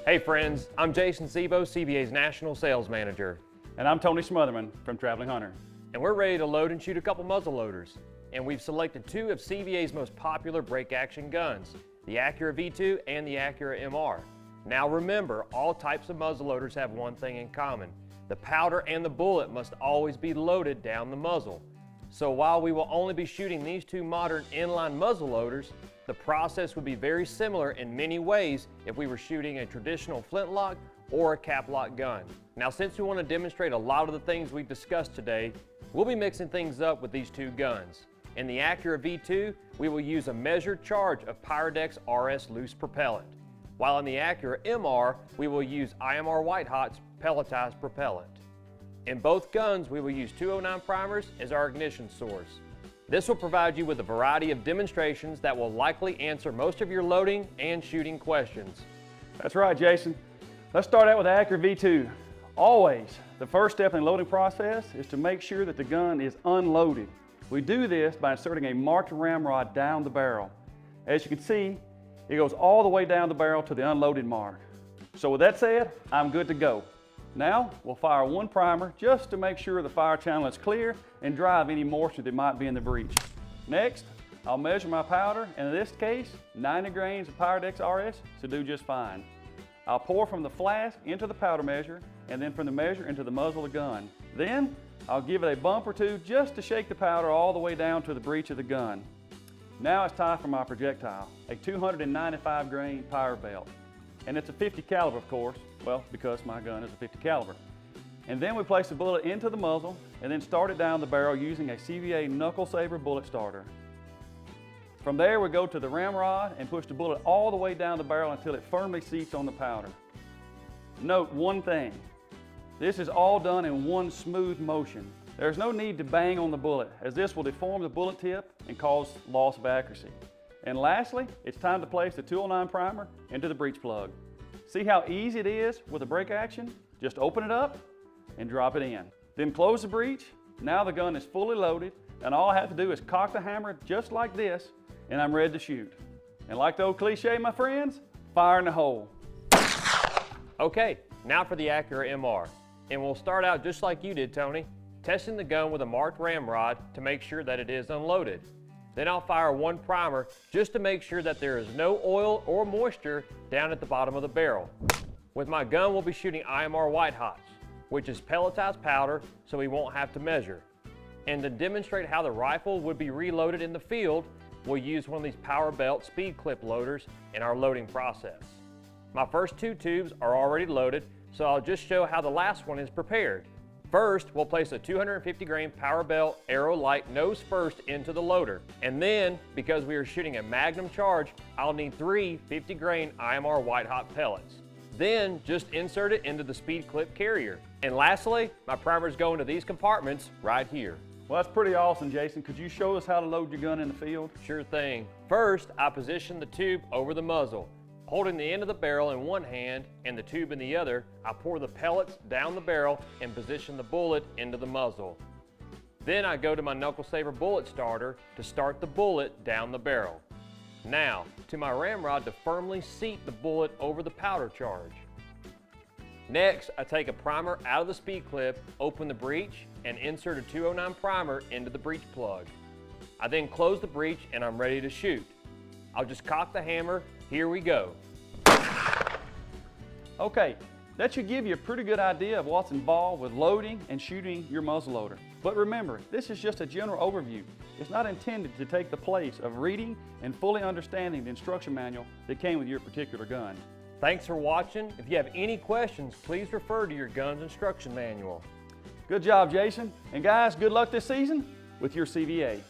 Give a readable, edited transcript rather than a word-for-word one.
Hey friends, I'm Jason Sebo, CVA's National Sales Manager. And I'm Tony Smotherman from Traveling Hunter. And we're ready to load and shoot a couple muzzle loaders. And we've selected two of CVA's most popular break action guns, the ACCURA V2 and the ACCURA MR. Now remember, all types of muzzle loaders have one thing in common. The powder and the bullet must always be loaded down the muzzle. So while we will only be shooting these two modern inline muzzle loaders, the process would be very similar in many ways if we were shooting a traditional flintlock or a cap-lock gun. Now since we want to demonstrate a lot of the things we've discussed today, we'll be mixing things up with these two guns. In the ACCURA V2, we will use a measured charge of Pyrodex RS loose propellant, while in the ACCURA MR, we will use IMR White Hot's pelletized propellant. In both guns, we will use 209 primers as our ignition source. This will provide you with a variety of demonstrations that will likely answer most of your loading and shooting questions. That's right, Jason. Let's start out with the ACCURA V2. Always, the first step in the loading process is to make sure that the gun is unloaded. We do this by inserting a marked ramrod down the barrel. As you can see, it goes all the way down the barrel to the unloaded mark. So with that said, I'm good to go. Now, we'll fire one primer just to make sure the fire channel is clear and drive any moisture that might be in the breech. Next, I'll measure my powder, and in this case, 90 grains of Pyrodex RS should do just fine. I'll pour from the flask into the powder measure, and then from the measure into the muzzle of the gun. Then, I'll give it a bump or two just to shake the powder all the way down to the breech of the gun. Now it's time for my projectile, a 295 grain Pyro belt. And it's a 50 caliber, of course, well, because my gun is a 50 caliber. And then we place the bullet into the muzzle and then start it down the barrel using a CVA knuckle saver bullet starter. From there we go to the ramrod and push the bullet all the way down the barrel until it firmly seats on the powder. Note one thing, this is all done in one smooth motion. There's no need to bang on the bullet, as this will deform the bullet tip and cause loss of accuracy. And lastly, it's time to place the 209 primer into the breech plug. See how easy it is with a break action? Just open it up and drop it in. Then close the breech. Now the gun is fully loaded, and all I have to do is cock the hammer just like this, and I'm ready to shoot. And like the old cliche, my friends, fire in the hole. Okay, now for the ACCURA MR. And we'll start out just like you did, Tony, testing the gun with a marked ramrod to make sure that it is unloaded. Then I'll fire one primer just to make sure that there is no oil or moisture down at the bottom of the barrel. With my gun, we'll be shooting IMR White Hots, which is pelletized powder, so we won't have to measure. And to demonstrate how the rifle would be reloaded in the field, we'll use one of these Power Belt speed clip loaders in our loading process. My first two tubes are already loaded, so I'll just show how the last one is prepared. First, we'll place a 250 grain Power Belt Aero Light nose first into the loader. And then, because we are shooting a Magnum charge, I'll need 3 50 grain IMR White Hot pellets. Then, just insert it into the speed clip carrier. And lastly, my primers go into these compartments right here. Well, that's pretty awesome, Jason. Could you show us how to load your gun in the field? Sure thing. First, I position the tube over the muzzle. Holding the end of the barrel in one hand and the tube in the other, I pour the pellets down the barrel and position the bullet into the muzzle. Then I go to my knuckle saver bullet starter to start the bullet down the barrel. Now, to my ramrod to firmly seat the bullet over the powder charge. Next, I take a primer out of the speed clip, open the breech, and insert a 209 primer into the breech plug. I then close the breech and I'm ready to shoot. I'll just cock the hammer. Here we go. Okay, that should give you a pretty good idea of what's involved with loading and shooting your muzzleloader. But remember, this is just a general overview. It's not intended to take the place of reading and fully understanding the instruction manual that came with your particular gun. Thanks for watching. If you have any questions, please refer to your gun's instruction manual. Good job, Jason. And guys, good luck this season with your CVA.